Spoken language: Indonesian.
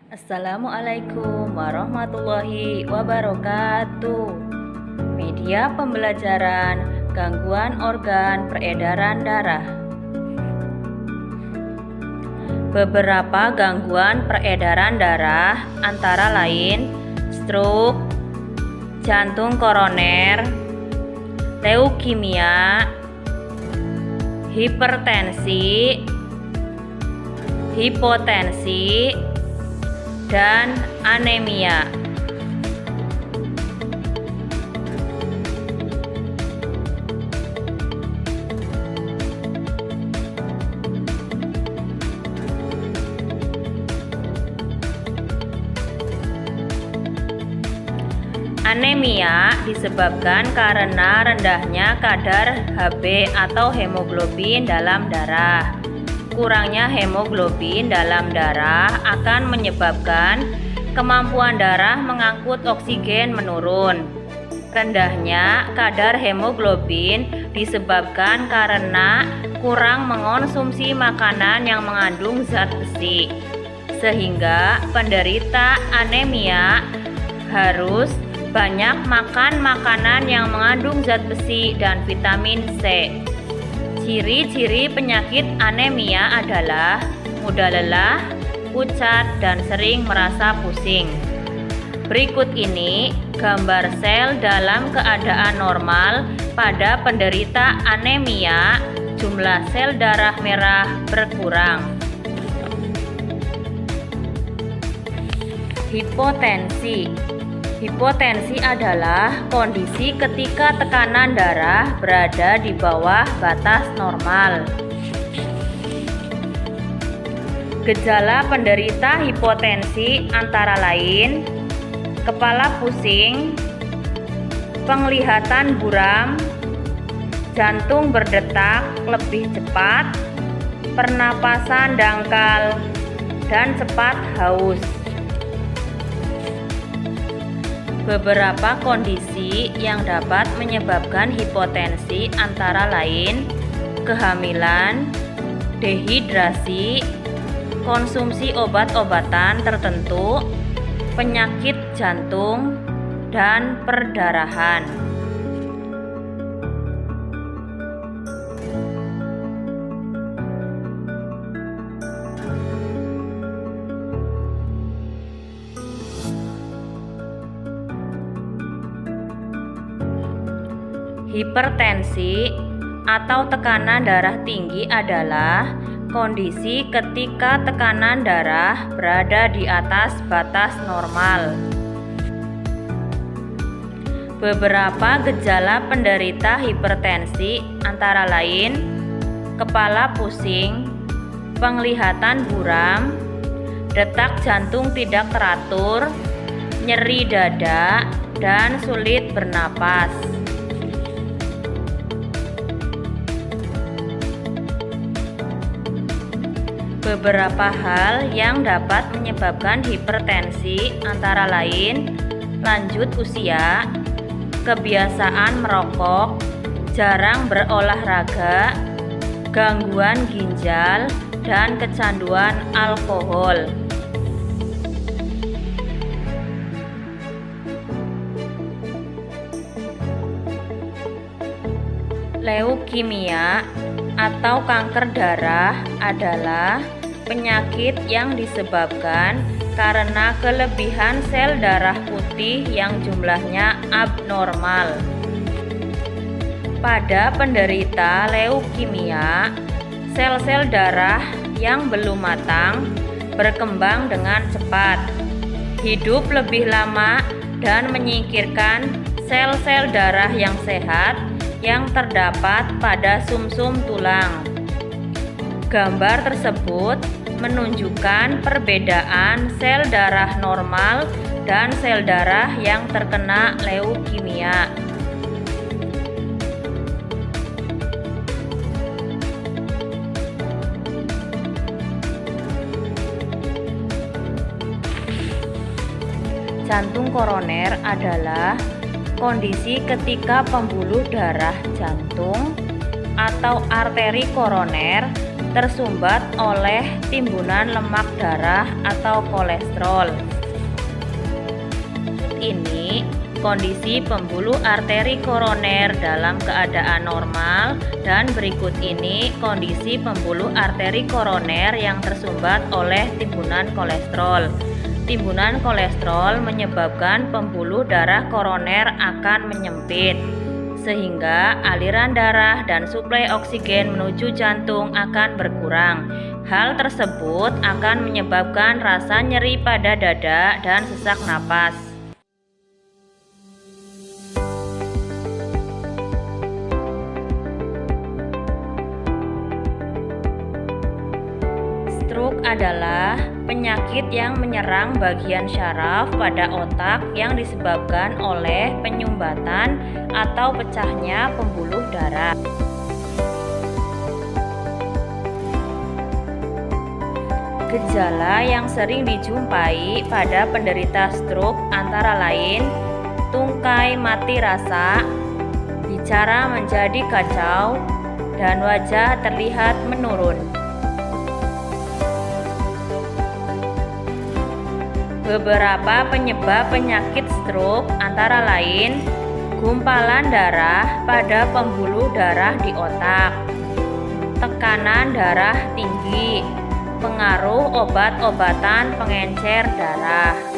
Assalamualaikum warahmatullahi wabarakatuh. Media pembelajaran gangguan organ peredaran darah. Beberapa gangguan peredaran darah antara lain stroke, jantung koroner, leukemia, hipertensi, hipotensi, dan anemia. Anemia disebabkan karena rendahnya kadar Hb atau hemoglobin dalam darah. Kurangnya hemoglobin dalam darah akan menyebabkan kemampuan darah mengangkut oksigen menurun. Rendahnya kadar hemoglobin disebabkan karena kurang mengonsumsi makanan yang mengandung zat besi, sehingga penderita anemia harus banyak makan makanan yang mengandung zat besi dan vitamin C. Ciri-ciri penyakit anemia adalah mudah lelah, pucat, dan sering merasa pusing. Berikut ini gambar sel dalam keadaan normal pada penderita anemia. Jumlah sel darah merah berkurang. Hipotensi. Hipotensi adalah kondisi ketika tekanan darah berada di bawah batas normal. Gejala penderita hipotensi antara lain kepala pusing, penglihatan buram, jantung berdetak lebih cepat, pernapasan dangkal, dan cepat haus. Beberapa kondisi yang dapat menyebabkan hipotensi antara lain kehamilan, dehidrasi, konsumsi obat-obatan tertentu, penyakit jantung, dan perdarahan. Hipertensi atau tekanan darah tinggi adalah kondisi ketika tekanan darah berada di atas batas normal. Beberapa gejala penderita hipertensi antara lain kepala pusing, penglihatan buram, detak jantung tidak teratur, nyeri dada, dan sulit bernapas. Beberapa hal yang dapat menyebabkan hipertensi antara lain lanjut usia, kebiasaan merokok, jarang berolahraga, gangguan ginjal, dan kecanduan alkohol. Leukemia atau kanker darah adalah penyakit yang disebabkan karena kelebihan sel darah putih yang jumlahnya abnormal. Pada penderita leukemia, sel-sel darah yang belum matang berkembang dengan cepat, hidup lebih lama, dan menyingkirkan sel-sel darah yang sehat yang terdapat pada sumsum tulang. Gambar tersebut menunjukkan perbedaan sel darah normal dan sel darah yang terkena leukemia. Jantung koroner adalah kondisi ketika pembuluh darah jantung atau arteri koroner tersumbat oleh timbunan lemak darah atau kolesterol. Ini kondisi pembuluh arteri koroner dalam keadaan normal, dan berikut ini kondisi pembuluh arteri koroner yang tersumbat oleh timbunan kolesterol. Timbunan kolesterol menyebabkan pembuluh darah koroner akan menyempit, sehingga aliran darah dan suplai oksigen menuju jantung akan berkurang. Hal tersebut akan menyebabkan rasa nyeri pada dada dan sesak napas. Stroke adalah penyakit yang menyerang bagian syaraf pada otak yang disebabkan oleh penyumbatan atau pecahnya pembuluh darah. Gejala yang sering dijumpai pada penderita stroke antara lain tungkai mati rasa, bicara menjadi kacau, dan wajah terlihat menurun. Beberapa penyebab penyakit stroke antara lain gumpalan darah pada pembuluh darah di otak, tekanan darah tinggi, pengaruh obat-obatan pengencer darah.